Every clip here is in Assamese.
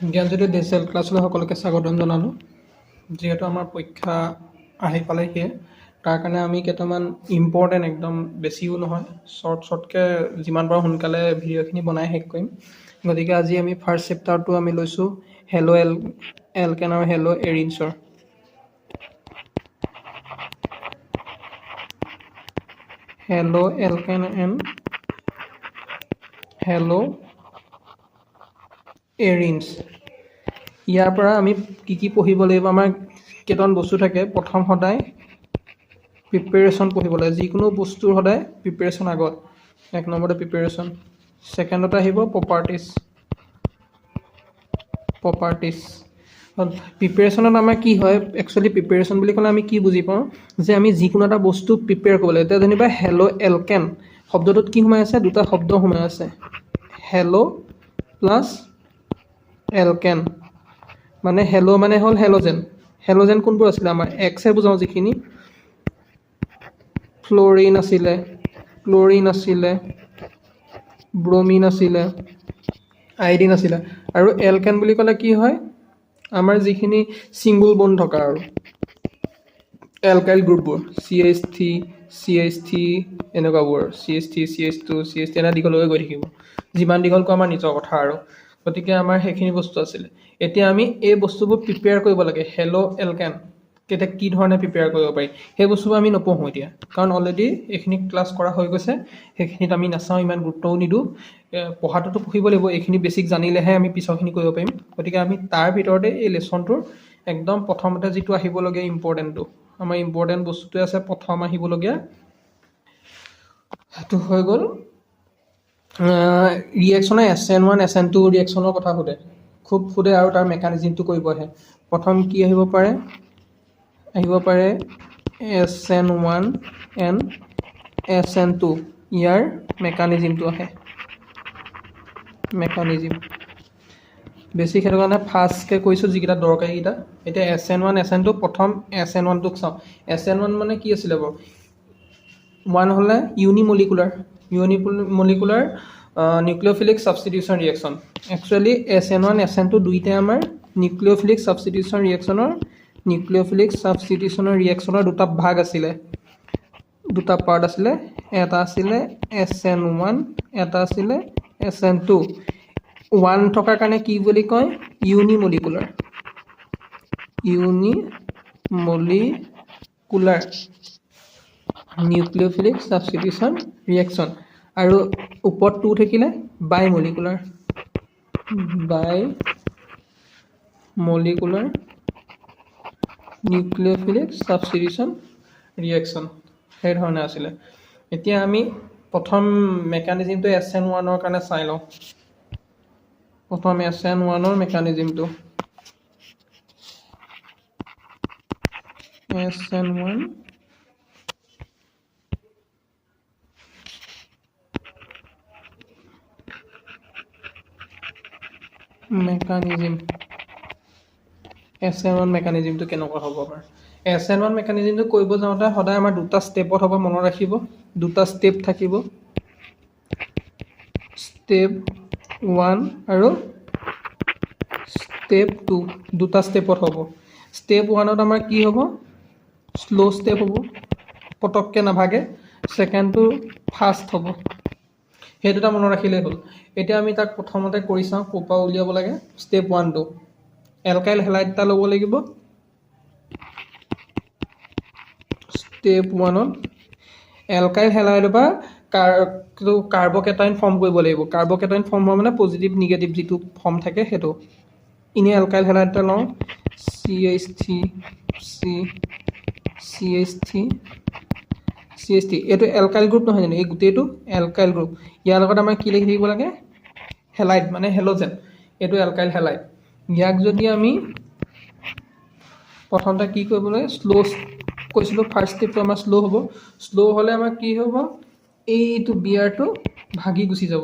জ্ঞানজ্যোতি ডিজিটেল ক্লাছলৈ সকলোকে স্বাগতম জনালোঁ। যিহেতু আমাৰ পৰীক্ষা আহি পালেহিয়ে, তাৰ কাৰণে আমি কেইটামান ইম্পৰ্টেণ্ট একদম বেছিও নহয় শ্বৰ্টকৈ যিমান পাৰোঁ সোনকালে ভিডিঅ'খিনি বনাই শেষ কৰিম। গতিকে আজি আমি ফাৰ্ষ্ট চেপ্টাৰটো আমি লৈছোঁ হেল্ল' এলকেন আৰু হেল্ল' এৰিনছৰ। Halo' alkane and halo' arenes. ইয়াৰ পৰা আমি কি পঢ়িব লাগিব, আমাৰ কেইটামান বস্তু থাকে। প্ৰথম সদায় প্ৰিপেৰেশ্যন পঢ়িব লাগে, যিকোনো বস্তুৰ সদায় প্ৰিপেৰেশ্যন আগত। এক নম্বৰতে প্ৰিপেৰেশ্যন, ছেকেণ্ডতে আহিব প্ৰপাৰ্টিজ। প্ৰিপেৰেশ্যনত আমাৰ কি হয়, একচুৱেলি প্ৰিপেৰেশ্যন বুলি ক'লে আমি কি বুজি পাওঁ যে আমি যিকোনো এটা বস্তু প্ৰিপেয়াৰ কৰিব লাগে। এতিয়া যেনিবা হেল্ল' এলকেন শব্দটোত কি সোমাই আছে, দুটা শব্দ সোমাই আছে, হেল্ল' প্লাছ এলকেন। মানে হেল্ল' মানে হ'ল হেল'জেন। হেল'জেন কোনবোৰ আছিলে, আমাৰ এক্সে বুজাওঁ যিখিনি, ফ্ল'ৰিন আছিলে, ক্ল'ৰিন আছিলে, ব্ৰমিন আছিলে, আইডিন আছিলে। আৰু এলকেন বুলি ক'লে কি হয়, আমাৰ যিখিনি ছিংগুল বণ্ড থকা আৰু এলকাইল গ্ৰুপবোৰ, CH3 এনেকুৱাবোৰ, CH3 CH2 CH3 এনে দীঘলৈকে গৈ থাকিব। যিমান দীঘল কওঁ আমাৰ নিজৰ কথা আৰু। গতিকে আমাৰ সেইখিনি বস্তু আছিলে। এতিয়া আমি এই বস্তুবোৰ প্ৰিপেয়াৰ কৰিব লাগে। হেল্ল' এলকেন কেতিয়া কি ধৰণে প্ৰিপেয়াৰ কৰিব পাৰি সেই বস্তুবোৰ আমি নপঢ়োঁ এতিয়া, কাৰণ অলৰেডি এইখিনি ক্লাছ কৰা হৈ গৈছে। সেইখিনিত আমি নাচাওঁ, ইমান গুৰুত্বও নিদিওঁ। পঢ়াটোতো পঢ়িব লাগিব, এইখিনি বেছিক জানিলেহে আমি পিছৰখিনি কৰিব পাৰিম। গতিকে আমি তাৰ ভিতৰতে এই লেচনটোৰ একদম প্ৰথমতে যিটো আহিবলগীয়া ইম্পৰ্টেণ্টটো, আমাৰ ইম্পৰ্টেণ্ট বস্তুটোৱে আছে প্ৰথম আহিবলগীয়া, সেইটো হৈ গ'ল ৰিয়েকশ্যনৰ SN1 SN2 ৰিয়েকশ্যনৰ কথা খুব সোধে আৰু তাৰ মেকানিজিমটো কৰিব আহে। প্ৰথম কি আহিব পাৰে SN1 এণ্ড SN2, ইয়াৰ মেকানিজিমটো আহে। মেকানিজিম বেছিক সেইটো কাৰণে ফাৰ্ষ্টকৈ কৈছোঁ যিকেইটা দৰকাৰীকেইটা। এতিয়া SN1 SN2, প্ৰথম SN1টোক চাওঁ। SN1 মানে কি আছিলে বাৰু, 1 হ'লে unimolecular nucleophilic substitution reaction. Actually SN1 SN2 দুইটাই আমাৰ নিউক্লিঅ'ফিলিক ছাবষ্টিটিউশ্যন ৰিয়েকশ্যনৰ দুটা ভাগ আছিলে, দুটা পাৰ্ট আছিলে। এটা আছিলে SN1, এটা আছিলে SN2। 1 থকাৰ কাৰণে কি বুলি কয়, ইউনিমলিকুলাৰ নিউক্লিঅ'ফিলিক ছাবষ্টিটিউশ্যন ৰিয়েকশ্যন। আৰু ওপৰত 2 থাকিলে বাইমলিকুলাৰ নিউক্লিঅ'ফিলিক ছাবষ্টিটিউশ্যন ৰিয়েকশ্যন, সেইধৰণে আছিলে। এতিয়া আমি প্ৰথম মেকানিজিমটো SN1ৰ কাৰণে চাই লওঁ। প্ৰথম SN1ৰ মেকানিজিমটো, SN1 মেকানিজিমটো কেনেকুৱা হ'ব পাৰে। SN1 মেকানিজিমটো কৰিব যাওঁতে সদায় আমাৰ দুটা ষ্টেপত হ'ব, মনত ৰাখিব। দুটা ষ্টেপ থাকিব, ষ্টেপ 1 আৰু ষ্টেপ 2, দুটা ষ্টেপত হ'ব। ষ্টেপ 1ত আমাৰ কি হ'ব, শ্ল' ষ্টেপ হ'ব, পটককৈ নাভাগে। ছেকেণ্ডটো ফাষ্ট হ'ব। সেই দুটা মনত ৰাখিলেই হ'ল। এতিয়া আমি তাক প্ৰথমতে কৰি চাওঁ, ক'ৰ পৰা উলিয়াব লাগে। ষ্টেপ 1টো এলকাইল হেলাইড এটা ল'ব লাগিব। ষ্টেপ 1ত এলকাইল হেলাইডৰ পৰা কাৰ্বকেটাইন ফৰ্ম কৰিব লাগিব। কাৰ্বকেটাইন ফৰ্ম হোৱা মানে পজিটিভ নিগেটিভ যিটো ফৰ্ম থাকে সেইটো। এনেই এলকাইল হেলাইড এটা লওঁ, CH3 এইটো এলকাইল গ্ৰুপ নহয় জানো, এই গোটেইটো এলকাইল গ্ৰুপ। ইয়াৰ লগত আমাৰ কি লিখি থাকিব লাগে, হেলাইড মানে হেল'জেন। এইটো এলকাইল হেলাইড। ইয়াক যদি আমি প্ৰথমতে কি কৰিব লাগে, শ্ল' কৈছিলোঁ, ফাৰ্ষ্ট ষ্টেপটো আমাৰ শ্ল' হ'ব। শ্ল' হ'লে আমাৰ কি হ'ব, এইটো বিয়াৰটো ভাগি গুচি যাব।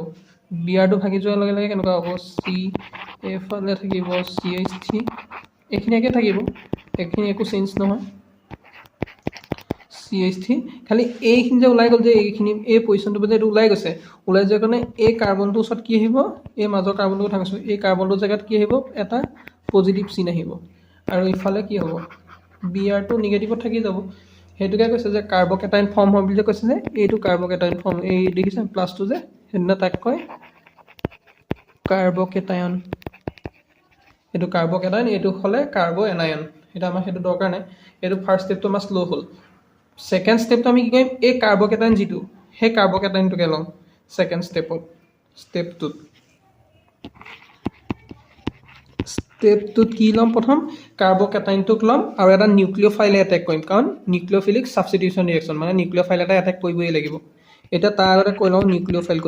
বিয়াৰটো ভাগি যোৱাৰ লগে লগে কেনেকুৱা হ'ব, এইফালে থাকিব CH3, এইখিনি একে থাকিব, এইখিনি একো চেঞ্জ নহয়। CH3 খালি এইখিনি যে ওলাই গ'ল যে এইখিনি এই পজিশ্যনটো যে এইটো ওলাই গৈছে ওলাই যোৱাৰ কাৰণে এই কাৰ্বনটোৰ ওচৰত কি আহিব এই মাজৰ কাৰ্বনটোৰ কথা কৈছোঁ এই কাৰ্বনটোৰ জেগাত কি আহিব এটা পজিটিভ চিন আহিব আৰু ইফালে কি হ'ব Br টো নিগেটিভত থাকি যাব সেইটোকে কৈছে যে কাৰ্বকেটাইন ফৰ্ম হয় বুলি যে কৈছে যে এইটো কাৰ্বকেটাইন ফৰ্ম এই দেখিছে প্লাছটো যে সেইদিনা তাক কয় কাৰ্বকেটায়ন এইটো কাৰ্বকেটাইন এইটো হ'লে কাৰ্বো এনায়ন এটা আমাৰ সেইটো দৰকাৰ নাই এইটো ফাৰ্ষ্ট ষ্টেপটো আমাৰ শ্ল' হ'ল সেকেন্ড ষ্টেপটো আমি কি কৰিম এই কাৰ্বকেটাইন যিটো সেই কাৰ্বকেটাইনটোকে ল'ম সেকেন্ড ষ্টেপটোত কি ল'ম প্ৰথম কাৰ্বকেটাইনটোক ল'ম আৰু এটা নিউক্লিঅ'ফাইলে এটেক কৰিম কাৰণ নিউক্লিঅ'ফিলিক ছাবষ্টিটিউশ্যন ৰিয়েকশ্যন মানে নিউক্লিঅ'ফাইল এটা এটেক কৰিবই লাগিব এতিয়া তাৰ আগতে কৈ লওঁ নিউক্লিঅ'ফাইল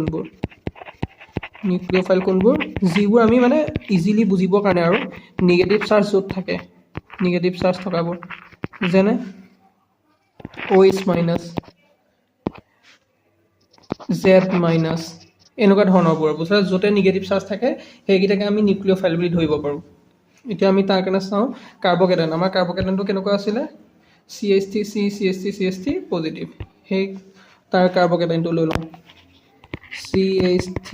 কোনবোৰ যিবোৰ আমি মানে ইজিলি বুজিবৰ কাৰণে আৰু নিগেটিভ চাৰ্জ য'ত থাকে নিগেটিভ চাৰ্জ থকাবোৰ যেনে OH মাইনাছ Z মাইনাছ এনেকুৱা ধৰণৰবোৰ বুজিছা য'তে নিগেটিভ চাৰ্জ থাকে সেইকেইটাকে আমি নিউক্লিঅ'ফাইল বুলি ধৰিব পাৰোঁ এতিয়া আমি তাৰ কাৰণে চাওঁ কাৰ্বকেটাইন আমাৰ কাৰ্বকেটাইনটো কেনেকুৱা আছিলে CH3 পজিটিভ সেই তাৰ কাৰ্বকেটাইনটো লৈ লওঁ CH3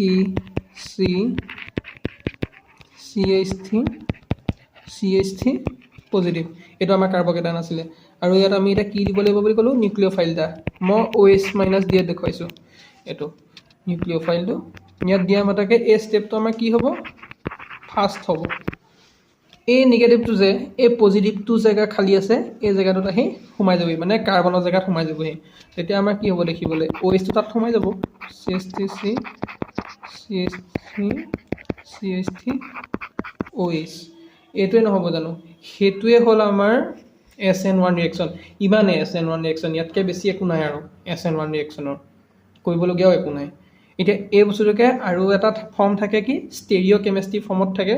পজিটিভ এইটো আমাৰ কাৰ্বকেটাইন আছিলে আৰু ইয়াত আমি এটা কি দিব লাগিব বুলি ক'লোঁ নিউক্লিঅ'ফাইল এটা মই OH মাইনাছ দিয়ে দেখুৱাইছোঁ এইটো নিউক্লিঅ'ফাইলটো ইয়াত দিয়া মাত্ৰকে এই ষ্টেপটো আমাৰ কি হ'ব ফাৰ্ষ্ট হ'ব এই নিগেটিভটো যে এই পজিটিভটো জেগা খালী আছে এই জেগাটোত আহি সোমাই যাবহি মানে কাৰ্বনৰ জেগাত সোমাই যাবহি তেতিয়া আমাৰ কি হ'ব দেখিবলৈ OH টো তাত সোমাই যাব CH3 OH এইটোৱে নহ'ব জানো সেইটোৱে হ'ল আমাৰ SN1 ৰিয়েকশ্যন ইমানে SN1 ৰিয়েকশ্যন ইয়াতকৈ বেছি একো নাই আৰু SN1 ৰিয়েকশ্যনৰ কৰিবলগীয়াও একো নাই এতিয়া এই বস্তুটোকে আৰু এটা ফৰ্ম থাকে কি ষ্টেৰিঅ' কেমেষ্ট্ৰি ফৰ্মত থাকে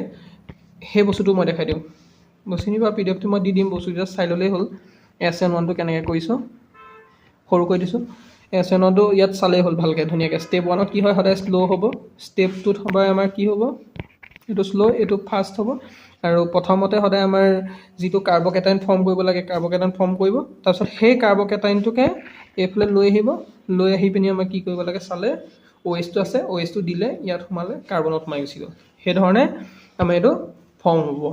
সেই বস্তুটো মই দেখাই দিওঁ বস্তুখিনি বা পিডিএফটো মই দি দিম বস্তুটো চাই ল'লেই হ'ল SN1টো কেনেকৈ কৰিছোঁ সৰু কৰি দিছোঁ SN1টো ইয়াত চালেই হ'ল ভালকৈ ধুনীয়াকৈ ষ্টেপ 1ত কি হয় সদায় শ্ল' হ'ব ষ্টেপ 2ত সদায় আমাৰ কি হ'ব এইটো শ্ল' এইটো ফাষ্ট হ'ব আৰু প্ৰথমতে সদায় আমাৰ যিটো কাৰ্বকেটাইন ফৰ্ম কৰিব লাগে কাৰ্বকেটাইন ফৰ্ম কৰিব তাৰপিছত সেই কাৰ্বকেটাইনটোকে এইফালে লৈ আহি পিনি আমাৰ কি কৰিব লাগে চালে OH টো আছে OH টো দিলে ইয়াত সোমালে কাৰ্বনত সোমাই গুচি গ'ল সেইধৰণে আমাৰ এইটো ফৰ্ম হ'ব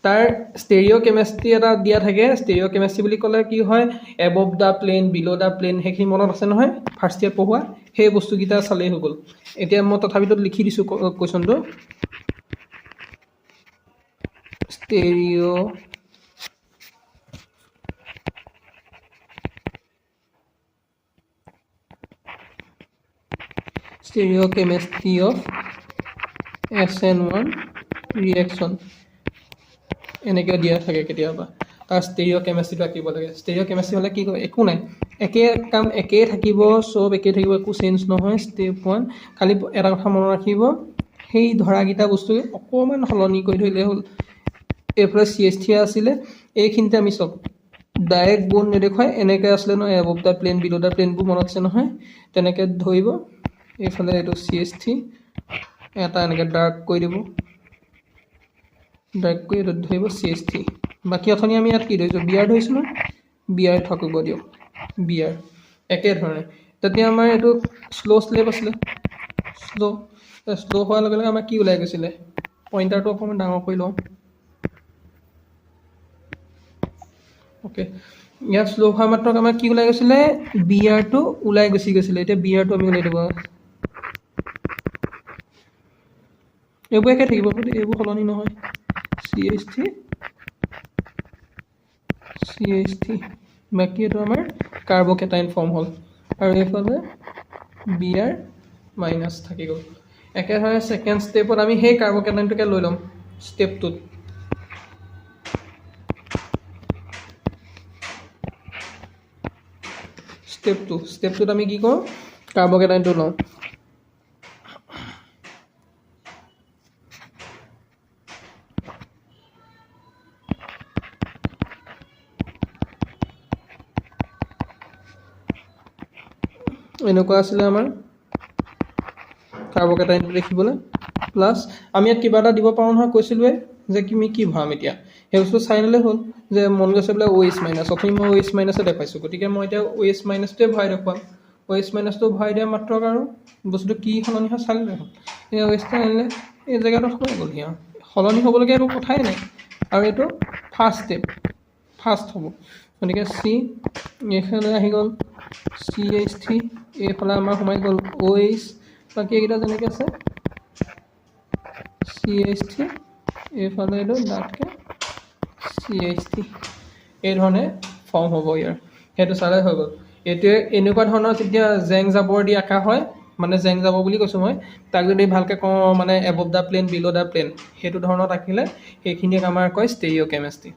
তাৰ ষ্টেৰিঅ' কেমেষ্ট্ৰি এটা দিয়া থাকে ষ্টেৰিঅ' কেমেষ্ট্ৰি বুলি ক'লে কি হয় above the plane below' the plane সেইখিনি মনত আছে নহয় ফাৰ্ষ্ট ইয়াৰ পঢ়োৱা সেই বস্তুকেইটা চালেই হৈ গ'ল এতিয়া মই তথাপিতো লিখি দিছোঁ কুৱেশ্যনটো stereochemistry of SN1 reaction এনেকৈ দিয়া থাকে কেতিয়াবা তাৰ ষ্টেৰিঅ'কেমেষ্ট্ৰিটো আঁকিব লাগে ষ্টেৰিঅ'কেমেষ্ট্ৰি হ'লে কি কয় একো নাই একে কাম একেই থাকিব চব একেই থাকিব একো চেঞ্জ নহয় ষ্টেপ 1 খালি এটা কথা মনত ৰাখিব সেই ধৰাকেইটা বস্তুকে অকণমান সলনি কৰি ধৰিলে হ'ল এইফালে CH3 আছিলে এইখিনিতে আমি চব ডাইৰেক্ট বন নেদেখুৱাই এনেকৈ আছিলে নহয় above the plane below' the প্লেনবোৰ মনত আছে নহয় তেনেকৈ ধৰিব এইফালে এইটো CH3 এটা এনেকৈ ডাৰ্ক কৰি দিব ডাৰ্ক কৰি এইটো ধৰিব CH3 বাকী অথনি আমি ইয়াত কি ধৰিছোঁ Br ধৰিছোঁ নহয় Br থাকিব দিয়ক Br একেধৰণে তেতিয়া আমাৰ এইটো শ্ল' ষ্টেপ আছিলে শ্ল' হোৱাৰ লগে লগে আমাৰ কি ওলাই গৈছিলে পইণ্টাৰটো অকণমান ডাঙৰ কৰি লওঁ অ'কে ইয়াত শ্ল' হোৱা মাত্ৰ আমাৰ কি ওলাই গৈছিলে Br টো ওলাই গুচি গৈছিলে এতিয়া Br টো আমি ওলাই দিব এইবোৰ একে থাকিব এইবোৰ সলনি নহয় CH3 বাকী এইটো আমাৰ কাৰ্বকেটাইন ফৰ্ম হ'ল আৰু এইফালে Br মাইনাছ থাকি গ'ল একেধৰণে ছেকেণ্ড ষ্টেপত আমি সেই কাৰ্বকেটাইনটোকে লৈ ল'ম ষ্টেপটোত ষ্টেপটোত আমি কি কৰোঁ কাৰ্বকেটাইনটো লওঁ এনেকুৱা আছিলে আমাৰ কাৰ্বকেটাইনটো দেখিবলৈ প্লাছ আমি ইয়াত কিবা এটা দিব পাৰোঁ নহয় কৈছিলোঁৱে যে তুমি কি ভৰাম এতিয়া সেই বস্তু চাই ল'লে হ'ল যে মন গৈছে বোলে OH মাইনাছ অথনি মই OH মাইনাছে দেখাইছোঁ গতিকে মই এতিয়া OH মাইনাছটোৱে ভৰাই দেখুৱাম OH মাইনাছটো ভৰাই দিয়া মাত্ৰ আৰু বস্তুটো কি সলনি হয় চাই ল'লে হ'ল এতিয়া OHটো আনিলে এই জেগাটোত সোমাই গ'লহি আৰু সলনি হ'বলগীয়া একো কথাই নাই আৰু এইটো ফাৰ্ষ্ট ষ্টেপ ফাৰ্ষ্ট হ'ব গতিকে C এইফালে আহি গ'ল CH3 এইফালে আমাৰ সোমাই গ'ল OH বাকী এইকেইটা যেনেকৈ আছে CH3 এইফালে এইটো ডাঠকৈ CH3 এই ধৰণে ফৰ্ম হ'ব ইয়াৰ সেইটো চালে হৈ গ'ল এইটোৱে এনেকুৱা ধৰণৰ যেতিয়া জেং জাবৰ দি আঁকা হয় মানে জেং জাবৰ বুলি কৈছোঁ মই তাক যদি ভালকৈ কওঁ মানে above the plane below' the plane সেইটো ধৰণত আঁকিলে সেইখিনিক আমাৰ কয় ষ্টেৰিঅ'কেমেষ্ট্ৰি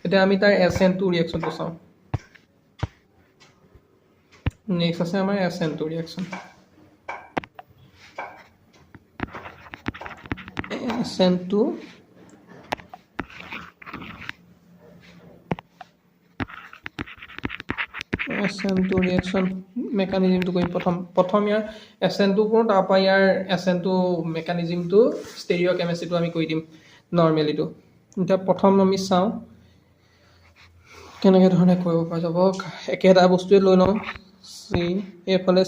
এতিয়া আমি তাৰ SN2 ৰিয়েকশ্যনটো চাওঁ নেক্সট আছে আমাৰ SN2 ৰিয়েকশ্যন SN2 ৰিয়েকশ্যন মেকানিজিমটো কৰিম প্ৰথম ইয়াৰ SN2 কৰোঁ তাৰপৰা ইয়াৰ SN2 মেকানিজিমটো ষ্টেৰিঅ'কেমেষ্ট্ৰিটো আমি কৰি দিম নৰ্মেলিটো এতিয়া প্ৰথম আমি চাওঁ কেনেকৈ ধৰণে কৰিব পৰা যাব একেটা বস্তুৱে লৈ লওঁ C এইফালে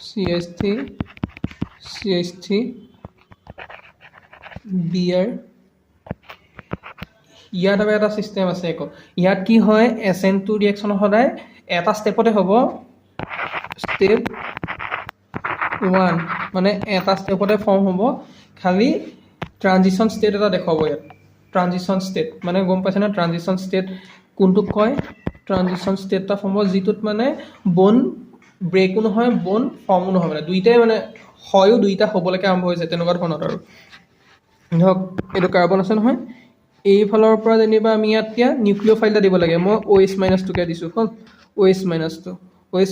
CH3 Br ইয়াত আৰু এটা ছিষ্টেম আছে আকৌ ইয়াত কি হয় SN2 ৰিয়েকশ্যন সদায় এটা ষ্টেপতে হ'ব ষ্টেপ 1 মানে এটা ষ্টেপতে ফৰ্ম হ'ব খালি ট্ৰানজিশ্যন ষ্টেট এটা দেখুৱাব ইয়াত ট্ৰানজিশ্যন ষ্টেট মানে গম পাইছে না ট্ৰানজিশ্যন ষ্টেট কোনটোক কয় ট্ৰানজিশ্যন ষ্টেট এটা ফৰ্ম হ'ব যিটোত মানে বন ব্ৰেকো নহয় বন ফৰ্মো নহয় মানে দুইটাই মানে হয়ো দুইটা হ'বলৈকে আৰম্ভ হৈছে তেনেকুৱা ধৰণত আৰু ধৰক এইটো কাৰ্বন আছে নহয় এইফালৰ পৰা যেনিবা আমি ইয়াত এতিয়া নিউক্লিঅ'ফাইল এটা দিব লাগে মই OH মাইনাছটোকে দিছোঁ হ'ল OH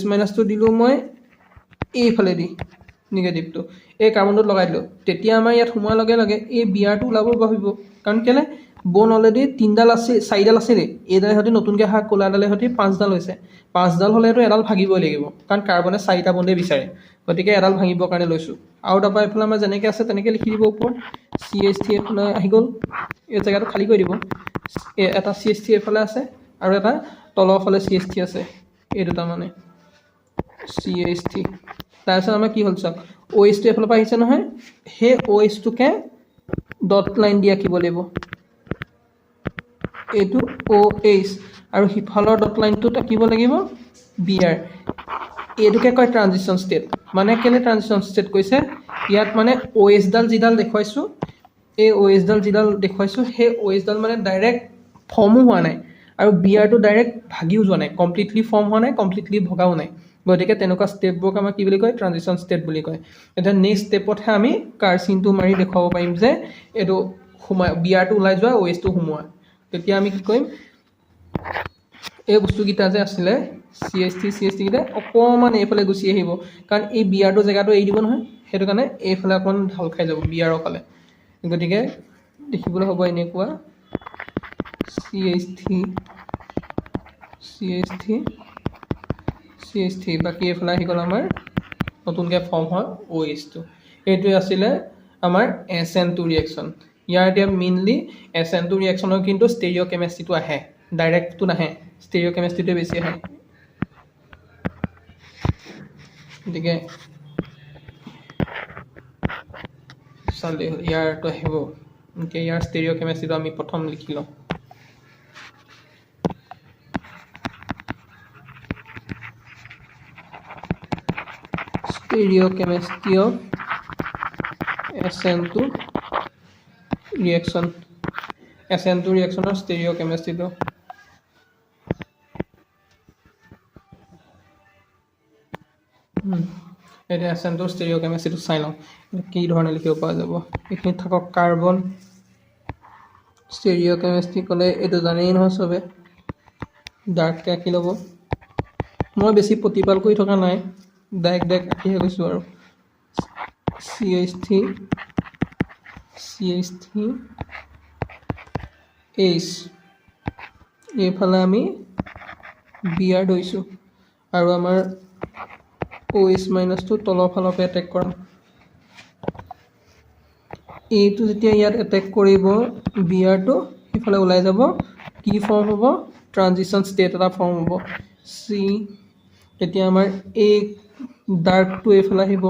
মাইনাছটো দিলোঁ মই এইফালে দি নিগেটিভটো এই কাৰ্বনটোত লগাই দিলোঁ তেতিয়া আমাৰ ইয়াত সোমোৱাৰ লগে লগে এই বিয়াৰটো ওলাব ভাবিব কাৰণ কেলৈ বন অলৰেডি 3ডাল আছে 4ডাল আছিলে এইডালে সৈতে নতুনকৈ অহা ক'লাডালে সৈতে 5ডাল হৈছে 5ডাল হ'লেতো এডাল ভাগিবই লাগিব কাৰণ কাৰ্বনে 4টা বন্ধে বিচাৰে গতিকে এডাল ভাঙিবৰ কাৰণে লৈছোঁ আৰু তাৰপৰা এইফালে আমাৰ যেনেকৈ আছে তেনেকৈ লিখি দিব ওপৰত CH3 এইফালে আহি গ'ল এই জেগাটো খালী কৰি দিব এটা CH3 এইফালে আছে আৰু এটা তলৰ ফালে CH3 আছে এই দুটা মানে CH3 তাৰপিছত আমাৰ কি হ'ল চাওক OHটো এইফালৰ পৰা আহিছে নহয় সেই OHটোকে ডট লাইন দি আঁকিব লাগিব এইটো OH আৰু সিফালৰ ডট লাইনটোত আঁকিব লাগিব Br এইটোকে কয় ট্ৰানজিশ্যন ষ্টেট মানে কেলৈ ট্ৰানজিশ্যন ষ্টেট কৈছে ইয়াত মানে OHডাল যিডাল দেখুৱাইছোঁ এই OHডাল যিডাল দেখুৱাইছোঁ সেই OHডাল মানে ডাইৰেক্ট ফৰ্মো হোৱা নাই আৰু বিয়াৰটো ডাইৰেক্ট ভাগিও যোৱা নাই কমপ্লিটলি ফৰ্ম হোৱা নাই কমপ্লিটলি ভগাও নাই গতিকে তেনেকুৱা ষ্টেপবোৰক আমাৰ কি বুলি কয় ট্ৰানজিশ্যন ষ্টেট বুলি কয় এতিয়া নেক্সট ষ্টেপতহে আমি কাৰ্চিনটো মাৰি দেখুৱাব পাৰিম যে এইটো বিয়াৰটো ওলাই যোৱা OHটো সোমোৱা তেতিয়া আমি কি কৰিম এই বস্তুকেইটা যে আছিলে CH3 কেইটা অকণমান এইফালে গুচি আহিব কাৰণ এই বিয়াৰটো জেগাটো এৰি দিব নহয় সেইটো কাৰণে এইফালে অকণমান ঢাল খাই যাব বিয়াৰৰ ফালে গতিকে দেখিবলৈ হ'ব এনেকুৱা CH3 বাকী এইফালে আহি গ'ল আমাৰ নতুনকৈ ফৰ্ম হোৱা OHটো এইটোৱে আছিলে আমাৰ SN2 ৰিয়েকশ্যন ইয়াৰ এতিয়া মেইনলি SN2 ৰিয়েকশ্যনৰ কিন্তু ষ্টেৰিঅ'কেমেষ্ট্ৰিটো আহে ডাইৰেক্টটো নাহে ষ্টেৰিঅ'কেমেষ্ট্ৰিটোৱে বেছি আহে গতিকে চালেই হ'ল ইয়াৰটো আহিব এতিয়া ইয়াৰ ষ্টেৰিঅ'কেমেষ্ট্ৰিটো আমি প্ৰথম লিখি লওঁ ষ্টেৰিঅ'কেমেষ্ট্ৰি অফ SN2 ৰিয়েকশ্যনৰ ষ্টেৰিঅ'কেমেষ্ট্ৰিটো এতিয়া SN2 ষ্টেৰিঅ'কেমেষ্ট্ৰিটো চাই লওঁ কি ধৰণে লিখিব পৰা যাব এইখিনিত থাকক কাৰ্বন ষ্টেৰিঅ'কেমেষ্ট্ৰি ক'লে এইটো জানেই নহয় চবে ডাৰ্ককৈ আঁকি ল'ব মই বেছি প্ৰতিপাল কৰি থকা নাই ডাইৰেক্ট আঁকিহে গৈছোঁ আৰু CH3 H এইফালে আমি Br ধৰিছোঁ আৰু আমাৰ OH মাইনাছটো তলৰ ফালৰ পৰা এটেক কৰাম এইটো যেতিয়া ইয়াত এটেক কৰিব বিয়াৰটো সিফালে ওলাই যাব কি ফৰ্ম হ'ব ট্ৰানজিশ্যন ষ্টেট এটা ফৰ্ম হ'ব চি এতিয়া আমাৰ এই ডাৰ্কটো এইফালে আহিব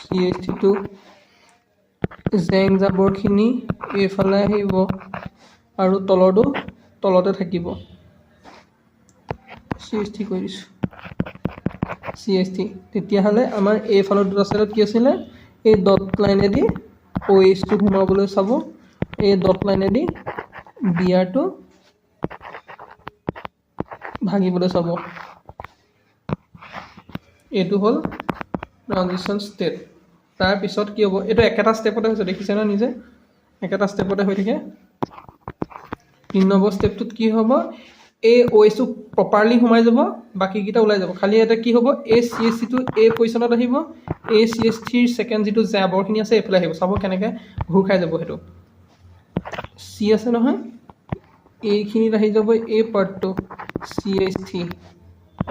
CH3টো জেং জাবৰখিনি এইফালে আহিব আৰু তলৰটো তলতে থাকিব CH3 কৰি দিছোঁ CH3 তেতিয়াহ'লে আমাৰ এইফালৰ দুটা চাইডত কি আছিলে এই ডট লাইনেদি OH টো সোমাবলৈ চাব এই ডট লাইনেদি বিয়াৰটো ভাঙিবলৈ চাব এইটো হ'ল ট্ৰানজিশ্যন ষ্টেট তাৰ পিছত কি হ'ব এইটো একেটা ষ্টেপতে হৈছে দেখিছে না নিজে একেটা ষ্টেপতে হৈ থাকে 3 নম্বৰ ষ্টেপটোত কি হ'ব এই OH টো প্ৰপাৰলি সোমাই যাব বাকিকেইটা ওলাই যাব খালি এটা কি হ'ব এই CH3 টো এই পজিশ্যনত আহিব এই CH3 ৰ সেকেন্ড যিটো জাবৰখিনি আছে এইফালে আহিব চাব কেনেকৈ ঘূৰ খাই যাব সেইটো C আছে নহয় এইখিনিত আহি যাব এই পাৰ্টটো CH3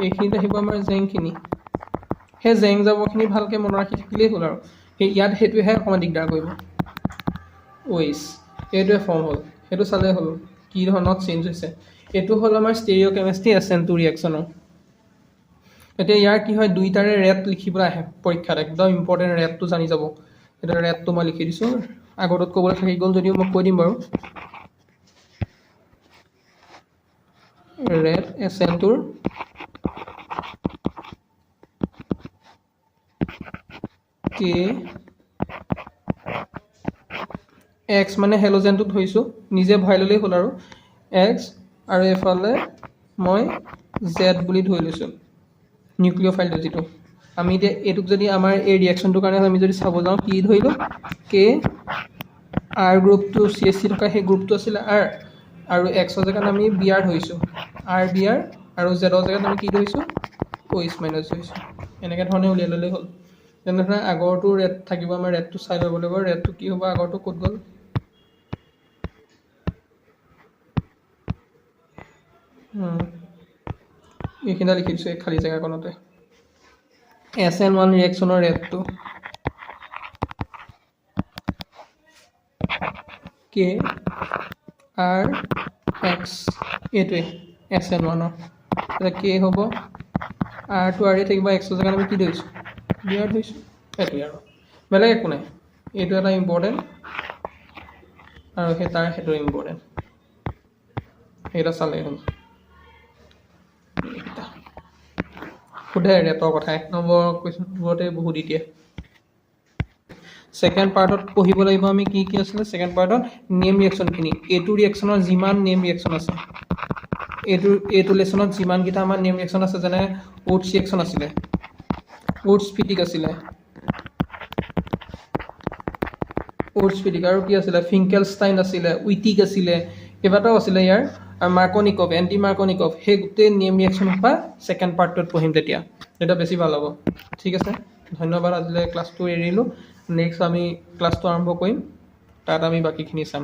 এইখিনিত আহিব আমাৰ জেংখিনি সেই জেং জাবৰখিনি ভালকৈ মনত ৰাখি থাকিলেই হ'ল আৰু সেই ইয়াত সেইটোহে অকণমান দিগদাৰ কৰিব OH এইটোৱে ফৰ্ম হ'ল সেইটো চালেই হ'ল কি ধৰণত চেঞ্জ হৈছে এইটো হ'ল আমাৰ ষ্টেৰিঅ'কেমিষ্ট্ৰি SN2 ৰিয়েকশ্যনৰ এতিয়া ইয়াৰ কি হয় দুইটাৰে ৰেট লিখিবলৈ আহে পৰীক্ষাত একদম ইম্পৰ্টেণ্ট ৰেটটো জানি যাব এটা ৰেটটো মই লিখি দিছোঁ আগতত ক'বলৈ থাকি গ'ল যদিও মই কৈ দিম বাৰু ৰেট SN2ৰ কে এক্স মানে হেলোজেনটো ধৰিছোঁ নিজে ভৰাই ল'লেই হ'ল আৰু এক্স আৰু এইফালে মই জেড বুলি ধৰি লৈছোঁ নিউক্লিঅ'ফাইলটো যিটো আমি এতিয়া এইটোক যদি আমাৰ এই ৰিয়েকশ্যনটোৰ কাৰণে আমি যদি চাব যাওঁ কি ধৰিলোঁ কে আৰ গ্ৰুপটো CH3 থকা সেই গ্ৰুপটো আছিলে আৰ আৰু এক্সৰ জেগাত আমি বিয়াৰ ধৰিছোঁ আৰ বিয়াৰ আৰু জেডৰ জেগাত আমি কি ধৰিছোঁ OH মাইনাছ ধৰিছোঁ এনেকৈ ধৰণে উলিয়াই ল'লেই হ'ল তেনেধৰণে আগৰটো ৰেট থাকিব আমাৰ ৰেটটো চাই ল'ব লাগিব ৰেটটো কি হ'ব আগৰটো ক'ত গ'ল এইখিনিতে লিখি দিছোঁ এই খালী জেগাকণতে SN1 ৰিয়েকশ্যনৰ ৰেটটো কে আৰ এক্স এইটোৱে SN1ৰ এতিয়া কে হ'ব আৰটো আৰেই থাকিব এক্সৰ জেগাত আমি কি ধৰিছোঁ বিয়াৰ ধৰিছোঁ সেইটোৱে আৰু বেলেগ একো নাই এইটো এটা ইম্পৰ্টেণ্ট আৰু সেই তাৰ সেইটো ইম্পৰ্টেণ্ট সেইটা চালেই হ'ল সোধে ৰেটৰ কথা 1 নম্বৰ কুৱেশ্যনবোৰতে বহুত দি দিয়ে ছেকেণ্ড পাৰ্টত পঢ়িব লাগিব আমি কি কি আছিলে ছেকেণ্ড পাৰ্টত নেম ৰিয়েকশ্যনখিনি এইটো ৰিয়েকশ্যনৰ যিমান নেম ৰিয়েকশ্যন আছে এইটো লেচনত যিমানকেইটা আমাৰ নেম ৰিয়েকশ্যন আছে যেনে ওটছ ৰিয়েকশ্যন আছিলে ওটছ ফিটিক আছিলে ওটছ ফিটিক আৰু কি আছিলে ফিংকেলষ্টাইন আছিলে উইটিক আছিলে কেইবাটাও আছিলে ইয়াৰ আৰু মাৰ্কনিকভ এণ্টি মাৰ্কনিকভ সেই গোটেই নেম ৰিয়েকশ্যনৰ পৰা ছেকেণ্ড পাৰ্টটোত পঢ়িম তেতিয়া বেছি ভাল হ'ব ঠিক আছে ধন্যবাদ আজিলৈ ক্লাছটো এৰিলোঁ নেক্সট আমি ক্লাছটো আৰম্ভ কৰিম তাত আমি বাকীখিনি চাম